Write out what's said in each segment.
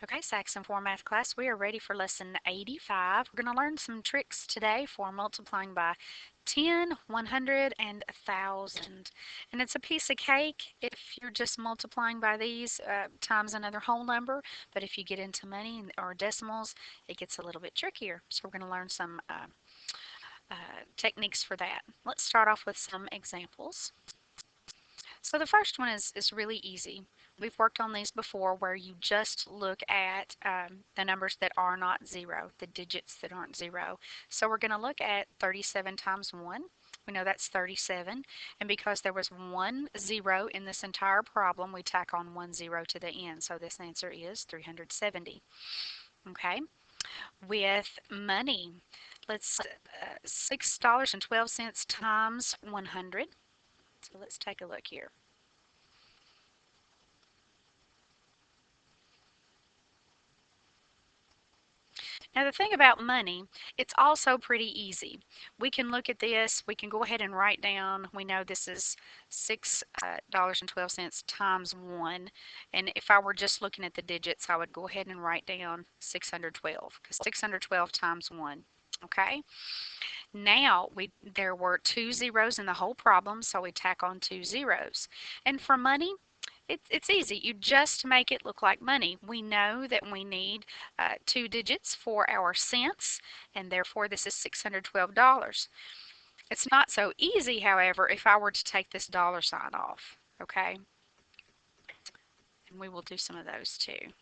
Okay, Saxon 4 Math class, we are ready for lesson 85. We're going to learn some tricks today for multiplying by 10, 100, and 1,000. And it's a piece of cake if you're just multiplying by these times another whole number, but if you get into money or decimals, it gets a little bit trickier. So we're going to learn some techniques for that. Let's start off with some examples. So the first one is really easy. We've worked on these before where you just look at the numbers that are not zero, the digits that aren't zero. So we're going to look at 37 times 1. We know that's 37. And because there was 1 0 in this entire problem, we tack on 1 0 to the end. So this answer is 370. Okay. With money, let's $6.12 times 100. So let's take a look here. Now the thing about money, it's also pretty easy. We can look at this, we can go ahead and write down, we know this is $6.12 times 1, and if I were just looking at the digits, I would go ahead and write down 612, because 612 times 1. Okay, now there were 2 zeros in the whole problem, so we tack on 2 zeros. And for money, it's easy. You just make it look like money. We know that we need 2 digits for our cents, and therefore this is $612. It's not so easy, however, if I were to take this dollar sign off, okay? And we will do some of those too.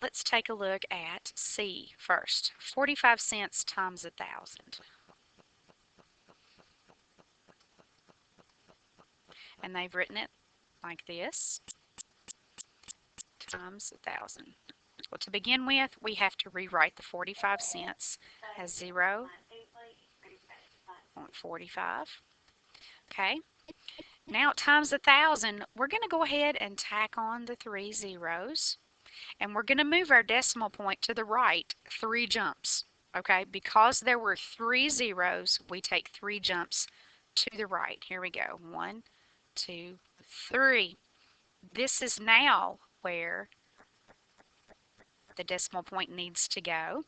Let's take a look at C first. 45 cents times 1,000. And they've written it like this, times 1,000. Well, to begin with, we have to rewrite the 45 cents as 0.45. Okay. Now times 1,000, we're going to go ahead and tack on the 3 zeros, and we're going to move our decimal point to the right 3 jumps. Okay, because there were 3 zeros, we take 3 jumps to the right. Here we go. 1, 2, 3. This is now where the decimal point needs to go.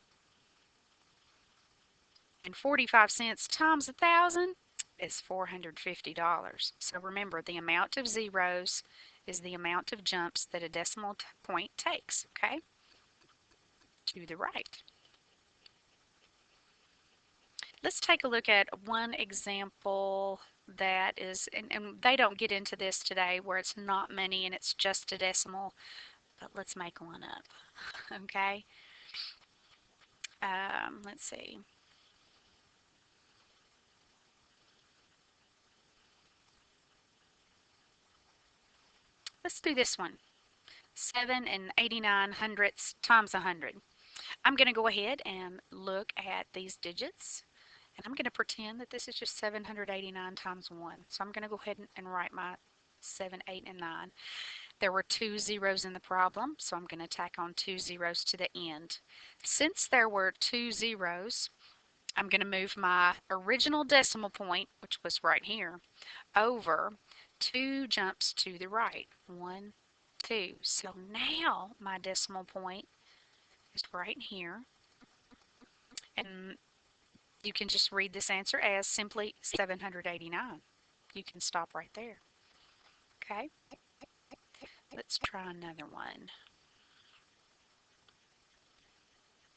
And 45 cents times 1,000 is $450. So remember, the amount of zeros is the amount of jumps that a decimal point takes, okay, to the right. Let's take a look at one example that is, and they don't get into this today, where it's not money and it's just a decimal, but let's make one up, okay? Let's see. Let's do this one. 7 and 89 hundredths times 100. I'm going to go ahead and look at these digits, and I'm going to pretend that this is just 789 times 1. So I'm going to go ahead and write my 7, 8, and 9. There were 2 zeros in the problem, so I'm going to tack on 2 zeros to the end. Since there were 2 zeros, I'm going to move my original decimal point, which was right here, over 2 jumps to the right. 1, 2. So now my decimal point is right here, and you can just read this answer as simply 789. You can stop right there. Okay, let's try another one.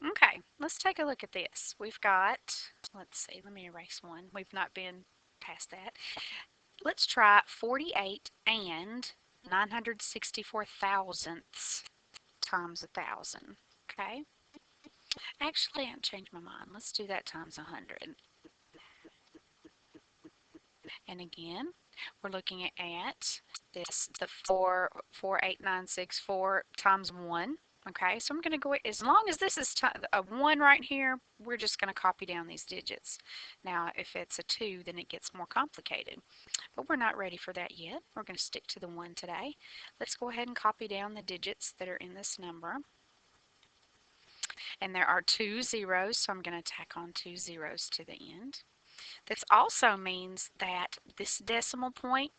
Okay, let's take a look at this. We've got, let's see, let me erase one. We've not been past that. Let's try 48 and 964 thousandths times 1,000. Okay, actually, I've changed my mind. Let's do that times 100. And again, we're looking at this, the 48964 times 1. Okay, so I'm going to go, as long as this is a 1 right here, we're just going to copy down these digits. Now, if it's a 2, then it gets more complicated. But we're not ready for that yet. We're going to stick to the 1 today. Let's go ahead and copy down the digits that are in this number. And there are 2 zeros, so I'm going to tack on 2 zeros to the end. This also means that this decimal point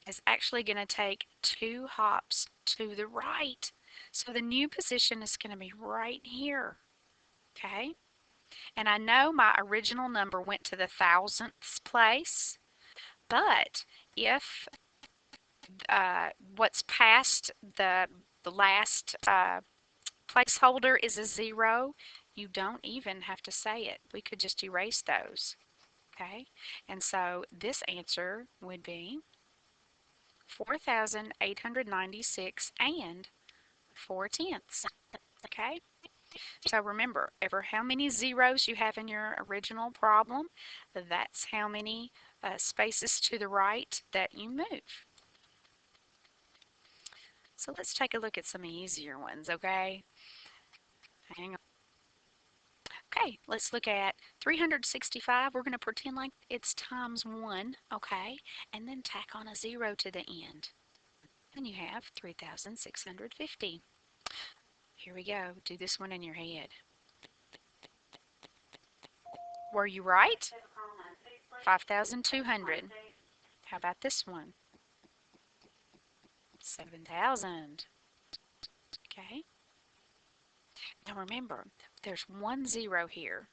is actually going to take 2 hops to the right. So the new position is going to be right here. Okay? And I know my original number went to the thousandths place, but if what's past the last placeholder is a 0, you don't even have to say it. We could just erase those. Okay? And so this answer would be 4,896 and 4 tenths. Okay? So remember, ever how many zeros you have in your original problem, that's how many spaces to the right that you move. So let's take a look at some easier ones, okay? Hang on. Okay, let's look at 365. We're going to pretend like it's times 1, okay? And then tack on a 0 to the end. And you have 3,650. Here we go. Do this one in your head. Were you right? 5,200. How about this one? 7,000. Okay. Now remember, there's 1 0 here.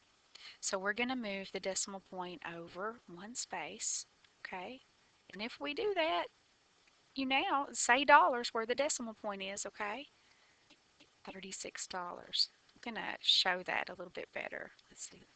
So we're going to move the decimal point over 1 space. Okay. And if we do that, you now say dollars where the decimal point is. Okay. $36. I'm going to show that a little bit better. Let's see.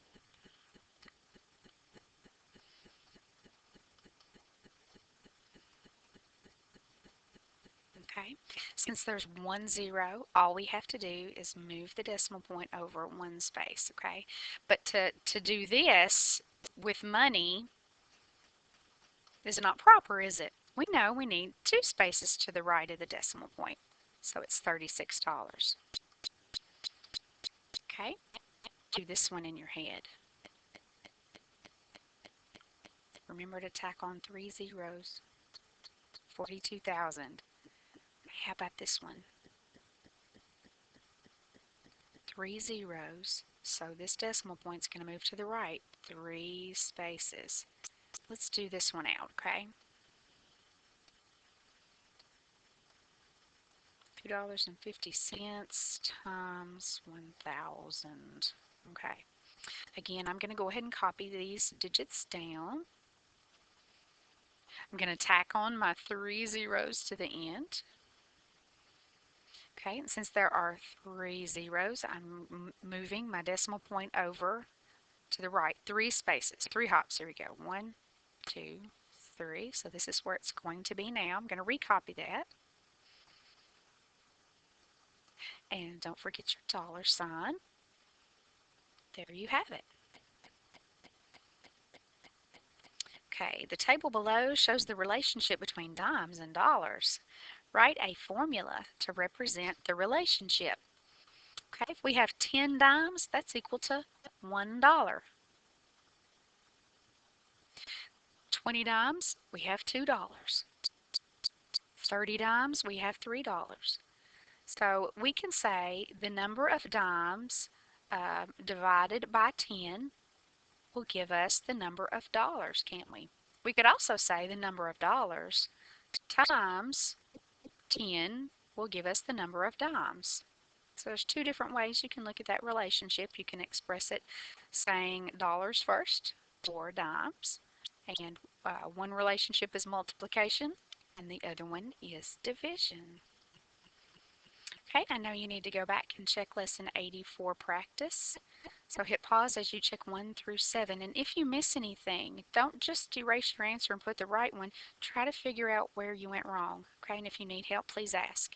Okay, since there's 1 0, all we have to do is move the decimal point over 1 space, okay? But to do this with money is not proper, is it? We know we need 2 spaces to the right of the decimal point, so it's $36. Okay, do this one in your head. Remember to tack on 3 zeros, 42,000. How about this one? 3 zeros, so this decimal point is going to move to the right 3 spaces. Let's do this one out, okay? $2.50 times 1,000. Okay. Again, I'm going to go ahead and copy these digits down. I'm going to tack on my 3 zeros to the end. Okay, and since there are 3 zeros, I'm moving my decimal point over to the right 3 spaces, 3 hops. Here we go. 1, 2, 3. So this is where it's going to be now. I'm going to recopy that. And don't forget your $sign. There you have it. Okay, the table below shows the relationship between dimes and dollars. Write a formula to represent the relationship. Okay, if we have 10 dimes, that's equal to $1. 20 dimes, we have $2. 30 dimes, we have $3. So we can say the number of dimes divided by 10 will give us the number of dollars, can't we? We could also say the number of dollars times 10 will give us the number of dimes. So there's 2 different ways you can look at that relationship. You can express it saying dollars first or dimes. And one relationship is multiplication and the other one is division. Okay, I know you need to go back and check lesson 84 practice. So hit pause as you check 1 through 7. And if you miss anything, don't just erase your answer and put the right one. Try to figure out where you went wrong. Okay, and if you need help, please ask.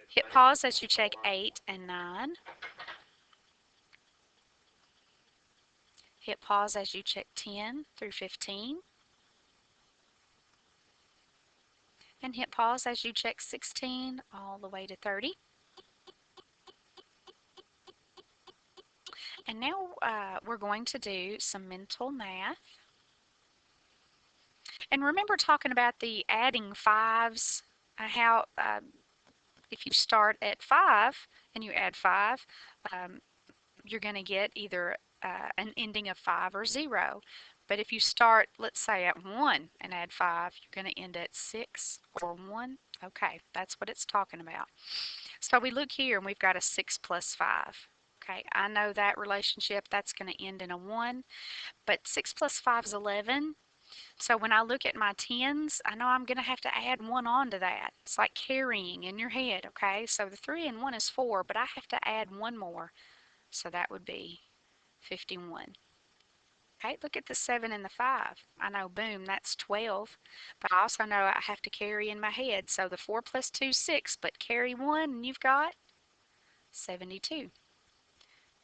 Hit pause as you check 8 and 9. Hit pause as you check 10 through 15. And hit pause as you check 16 all the way to 30. And now we're going to do some mental math. And remember talking about the adding fives, how if you start at 5 and you add 5, you're going to get either an ending of 5 or 0. But if you start, let's say, at 1 and add 5, you're going to end at 6 or 1. Okay, that's what it's talking about. So we look here and we've got a 6 plus 5. Okay, I know that relationship, that's going to end in a 1, but 6 plus 5 is 11. So when I look at my tens, I know I'm going to have to add 1 on to that. It's like carrying in your head, okay? So the 3 and 1 is 4, but I have to add 1 more. So that would be 51. Okay, look at the 7 and the 5. I know, boom, that's 12. But I also know I have to carry in my head. So the 4 plus 2 is 6, but carry 1 and you've got 72.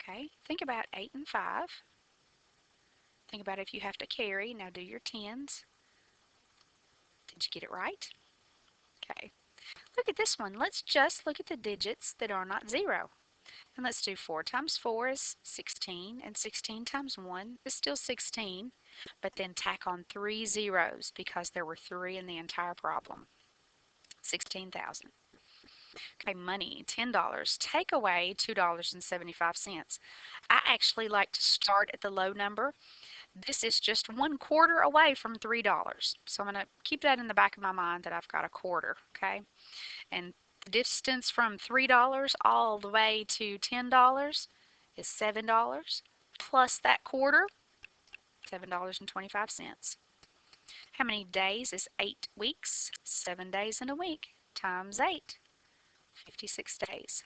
Okay, think about 8 and 5. Think about if you have to carry. Now do your tens. Did you get it right? Okay. Look at this one. Let's just look at the digits that are not 0. And let's do 4 times 4 is 16, and 16 times 1 is still 16, but then tack on 3 zeros because there were 3 in the entire problem. 16,000. Okay, money, $10. Take away $2.75. I actually like to start at the low number. This is just 1/4 away from $3. So I'm going to keep that in the back of my mind that I've got a quarter, okay? And the distance from $3 all the way to $10 is $7 plus that quarter, $7.25. How many days is 8 weeks? 7 days in a week times 8, 56 days.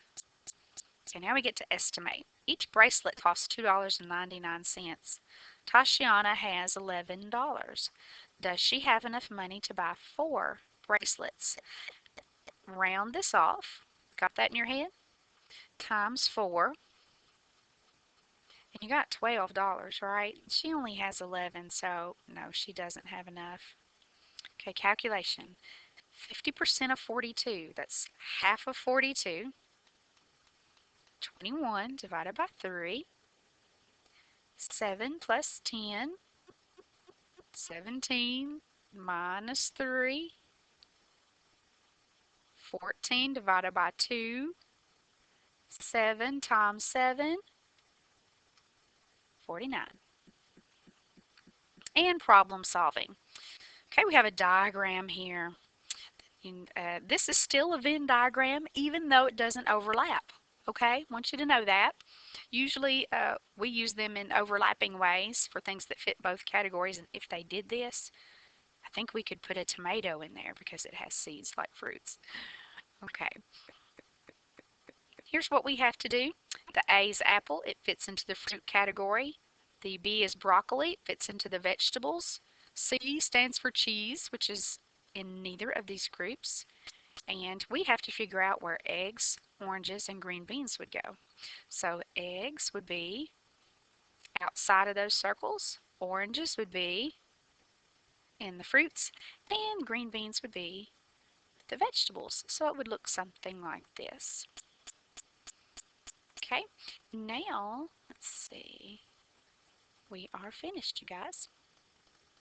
Okay, now we get to estimate. Each bracelet costs $2.99. Tashiana has $11. Does she have enough money to buy 4 bracelets? Round this off. Got that in your head? Times 4. And you got $12, right? She only has 11, so no, she doesn't have enough. Okay, calculation. 50% of 42, that's half of 42. 21 divided by 3. 7 plus 10. 17 minus 3. 14 divided by 2. 7 times 7. 49. And problem solving. Okay, we have a diagram here. This is still a Venn diagram even though it doesn't overlap. Okay, I want you to know that. Usually we use them in overlapping ways for things that fit both categories, and if they did this, I think we could put a tomato in there because it has seeds like fruits. Okay, here's what we have to do. The A is apple, it fits into the fruit category. The B is broccoli, it fits into the vegetables. C stands for cheese, which is in neither of these groups. And we have to figure out where eggs, oranges, and green beans would go. So eggs would be outside of those circles, oranges would be in the fruits, and green beans would be the vegetables. So it would look something like this. Okay, now let's see. We are finished, you guys.